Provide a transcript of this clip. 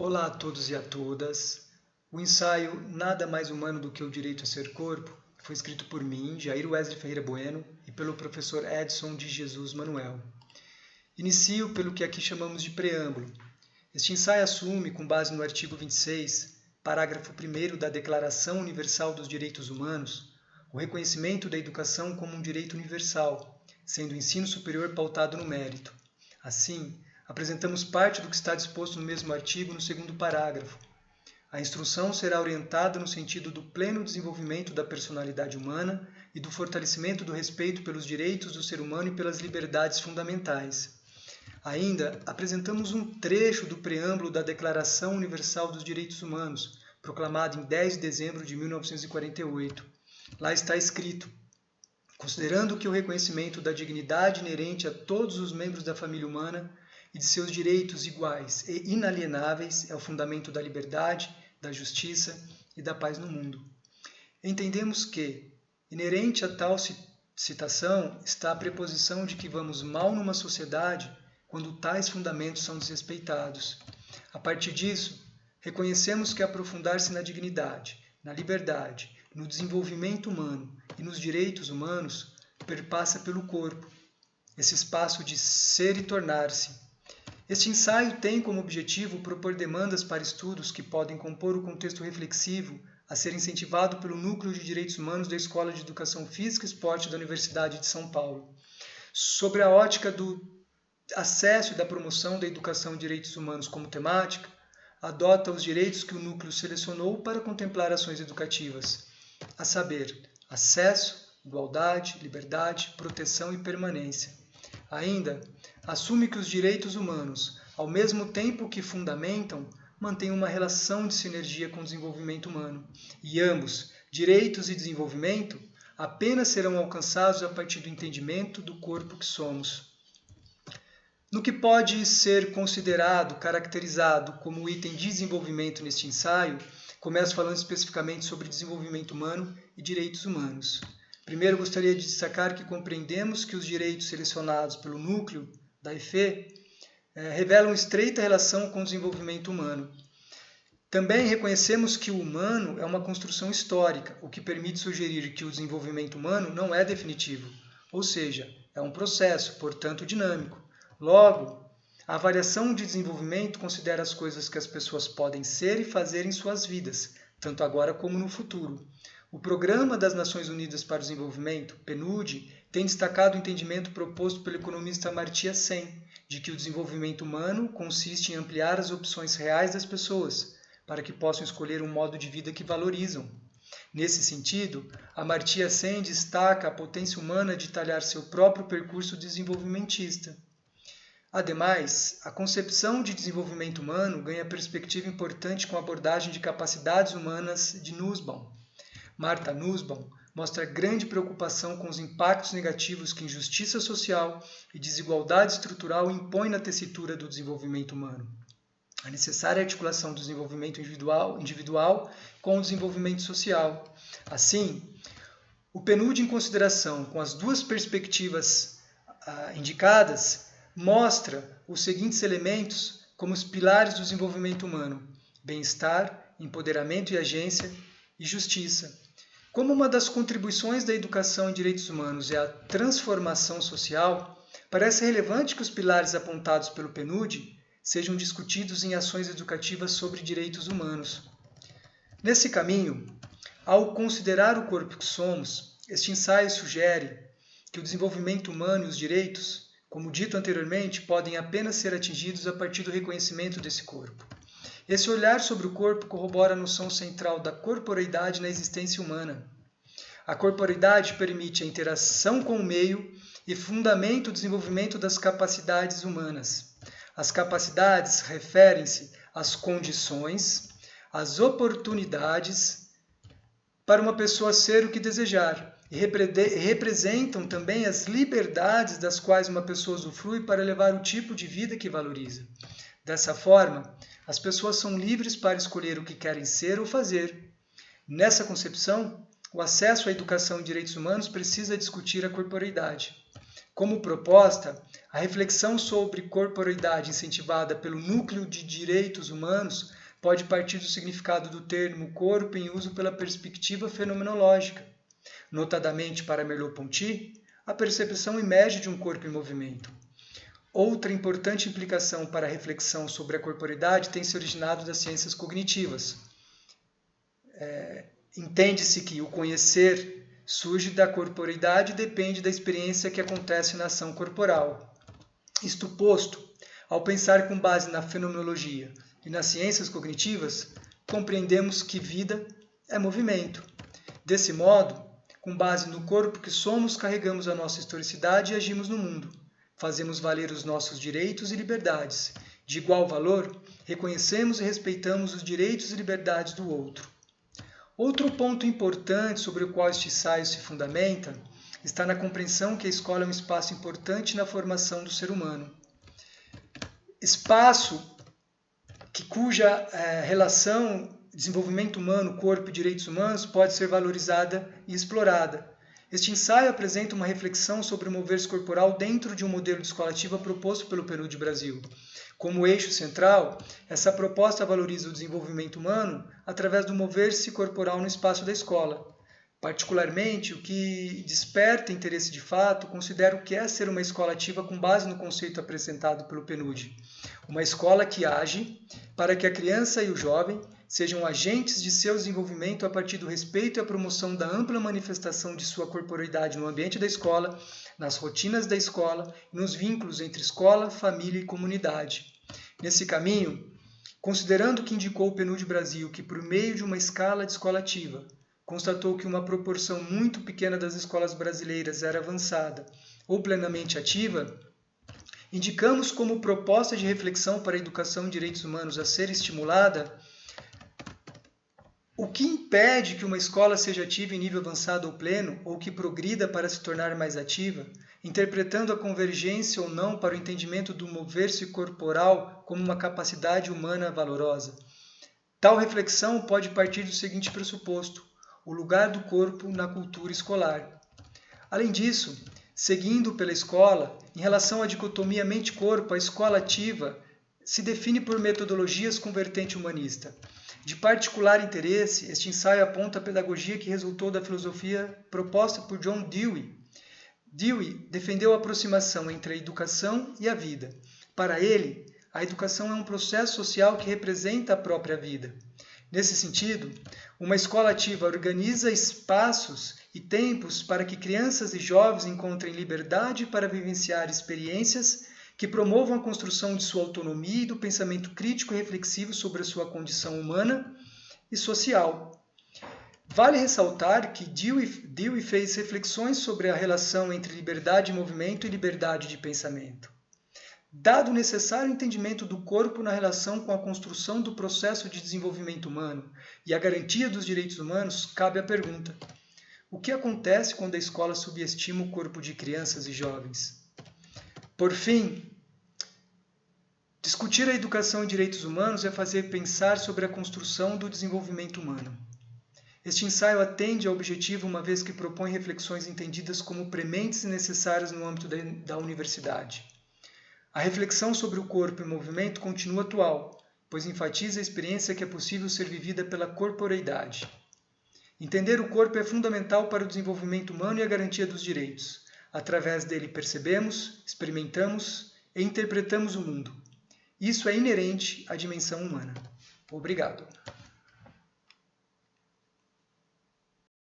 Olá a todos e a todas. O ensaio Nada Mais Humano do que o Direito a Ser Corpo foi escrito por mim, Jair Wesley Ferreira Bueno, e pelo professor Edson de Jesus Manuel. Inicio pelo que aqui chamamos de preâmbulo. Este ensaio assume, com base no artigo 26, parágrafo 1º da Declaração Universal dos Direitos Humanos, o reconhecimento da educação como um direito universal, sendo o ensino superior pautado no mérito. Assim, apresentamos parte do que está disposto no mesmo artigo no segundo parágrafo. A instrução será orientada no sentido do pleno desenvolvimento da personalidade humana e do fortalecimento do respeito pelos direitos do ser humano e pelas liberdades fundamentais. Ainda apresentamos um trecho do preâmbulo da Declaração Universal dos Direitos Humanos, proclamada em 10 de dezembro de 1948. Lá está escrito: considerando que o reconhecimento da dignidade inerente a todos os membros da família humana e de seus direitos iguais e inalienáveis é o fundamento da liberdade, da justiça e da paz no mundo. Entendemos que, inerente a tal citação, está a preposição de que vamos mal numa sociedade quando tais fundamentos são desrespeitados. A partir disso, reconhecemos que aprofundar-se na dignidade, na liberdade, no desenvolvimento humano e nos direitos humanos perpassa pelo corpo, esse espaço de ser e tornar-se. Este ensaio tem como objetivo propor demandas para estudos que podem compor o contexto reflexivo a ser incentivado pelo Núcleo de Direitos Humanos da Escola de Educação Física e Esporte da Universidade de São Paulo, sobre a ótica do acesso e da promoção da educação e direitos humanos como temática, adota os direitos que o núcleo selecionou para contemplar ações educativas, a saber, acesso, igualdade, liberdade, proteção e permanência. Ainda, assume que os direitos humanos, ao mesmo tempo que fundamentam, mantêm uma relação de sinergia com o desenvolvimento humano, e ambos, direitos e desenvolvimento, apenas serão alcançados a partir do entendimento do corpo que somos. No que pode ser considerado, caracterizado como item de desenvolvimento neste ensaio, começo falando especificamente sobre desenvolvimento humano e direitos humanos. Primeiro, gostaria de destacar que compreendemos que os direitos selecionados pelo núcleo da EFE revelam estreita relação com o desenvolvimento humano. Também reconhecemos que o humano é uma construção histórica, o que permite sugerir que o desenvolvimento humano não é definitivo, ou seja, é um processo, portanto dinâmico. Logo, a avaliação de desenvolvimento considera as coisas que as pessoas podem ser e fazer em suas vidas, tanto agora como no futuro. O Programa das Nações Unidas para o Desenvolvimento, PNUD, tem destacado o entendimento proposto pelo economista Amartya Sen, de que o desenvolvimento humano consiste em ampliar as opções reais das pessoas, para que possam escolher um modo de vida que valorizam. Nesse sentido, Amartya Sen destaca a potência humana de talhar seu próprio percurso desenvolvimentista. Ademais, a concepção de desenvolvimento humano ganha perspectiva importante com a abordagem de capacidades humanas de Nussbaum. Martha Nussbaum mostra grande preocupação com os impactos negativos que injustiça social e desigualdade estrutural impõem na tessitura do desenvolvimento humano. A necessária articulação do desenvolvimento individual com o desenvolvimento social. Assim, o PNUD, em consideração com as duas perspectivas indicadas, mostra os seguintes elementos como os pilares do desenvolvimento humano: bem-estar, empoderamento e agência e justiça. Como uma das contribuições da educação em direitos humanos é a transformação social, parece relevante que os pilares apontados pelo PNUD sejam discutidos em ações educativas sobre direitos humanos. Nesse caminho, ao considerar o corpo que somos, este ensaio sugere que o desenvolvimento humano e os direitos, como dito anteriormente, podem apenas ser atingidos a partir do reconhecimento desse corpo. Esse olhar sobre o corpo corrobora a noção central da corporeidade na existência humana. A corporeidade permite a interação com o meio e fundamenta o desenvolvimento das capacidades humanas. As capacidades referem-se às condições, às oportunidades para uma pessoa ser o que desejar e representam também as liberdades das quais uma pessoa usufrui para levar o tipo de vida que valoriza. Dessa forma, as pessoas são livres para escolher o que querem ser ou fazer. Nessa concepção, o acesso à educação e direitos humanos precisa discutir a corporeidade. Como proposta, a reflexão sobre corporeidade incentivada pelo Núcleo de Direitos Humanos pode partir do significado do termo corpo em uso pela perspectiva fenomenológica. Notadamente, para Merleau-Ponty, a percepção emerge de um corpo em movimento. Outra importante implicação para a reflexão sobre a corporeidade tem se originado das ciências cognitivas. Entende-se que o conhecer surge da corporeidade e depende da experiência que acontece na ação corporal. Isto posto, ao pensar com base na fenomenologia e nas ciências cognitivas, compreendemos que vida é movimento. Desse modo, com base no corpo que somos, carregamos a nossa historicidade e agimos no mundo. Fazemos valer os nossos direitos e liberdades. De igual valor, reconhecemos e respeitamos os direitos e liberdades do outro. Outro ponto importante sobre o qual este ensaio se fundamenta está na compreensão que a escola é um espaço importante na formação do ser humano. Espaço cuja relação desenvolvimento humano, corpo e direitos humanos pode ser valorizada e explorada. Este ensaio apresenta uma reflexão sobre o mover-se corporal dentro de um modelo de escola ativa proposto pelo PNUD Brasil. Como eixo central, essa proposta valoriza o desenvolvimento humano através do mover-se corporal no espaço da escola. Particularmente, o que desperta interesse de fato, considero o que é ser uma escola ativa com base no conceito apresentado pelo PNUD. Uma escola que age para que a criança e o jovem sejam agentes de seu desenvolvimento a partir do respeito e a promoção da ampla manifestação de sua corporeidade no ambiente da escola, nas rotinas da escola e nos vínculos entre escola, família e comunidade. Nesse caminho, considerando o que indicou o PNUD Brasil, que por meio de uma escala de escola ativa, constatou que uma proporção muito pequena das escolas brasileiras era avançada ou plenamente ativa, indicamos como proposta de reflexão para a educação em direitos humanos a ser estimulada o que impede que uma escola seja ativa em nível avançado ou pleno, ou que progrida para se tornar mais ativa, interpretando a convergência ou não para o entendimento do mover-se corporal como uma capacidade humana valorosa. Tal reflexão pode partir do seguinte pressuposto: o lugar do corpo na cultura escolar. Além disso, seguindo pela escola, em relação à dicotomia mente-corpo, a escola ativa se define por metodologias com vertente humanista. De particular interesse, este ensaio aponta a pedagogia que resultou da filosofia proposta por John Dewey. Dewey defendeu a aproximação entre a educação e a vida. Para ele, a educação é um processo social que representa a própria vida. Nesse sentido, uma escola ativa organiza espaços e tempos para que crianças e jovens encontrem liberdade para vivenciar experiências que promovam a construção de sua autonomia e do pensamento crítico e reflexivo sobre a sua condição humana e social. Vale ressaltar que Dewey fez reflexões sobre a relação entre liberdade de movimento e liberdade de pensamento. Dado o necessário entendimento do corpo na relação com a construção do processo de desenvolvimento humano e a garantia dos direitos humanos, cabe a pergunta: o que acontece quando a escola subestima o corpo de crianças e jovens? Por fim, discutir a educação em direitos humanos é fazer pensar sobre a construção do desenvolvimento humano. Este ensaio atende ao objetivo uma vez que propõe reflexões entendidas como prementes e necessárias no âmbito da universidade. A reflexão sobre o corpo em movimento continua atual, pois enfatiza a experiência que é possível ser vivida pela corporeidade. Entender o corpo é fundamental para o desenvolvimento humano e a garantia dos direitos. Através dele percebemos, experimentamos e interpretamos o mundo. Isso é inerente à dimensão humana. Obrigado.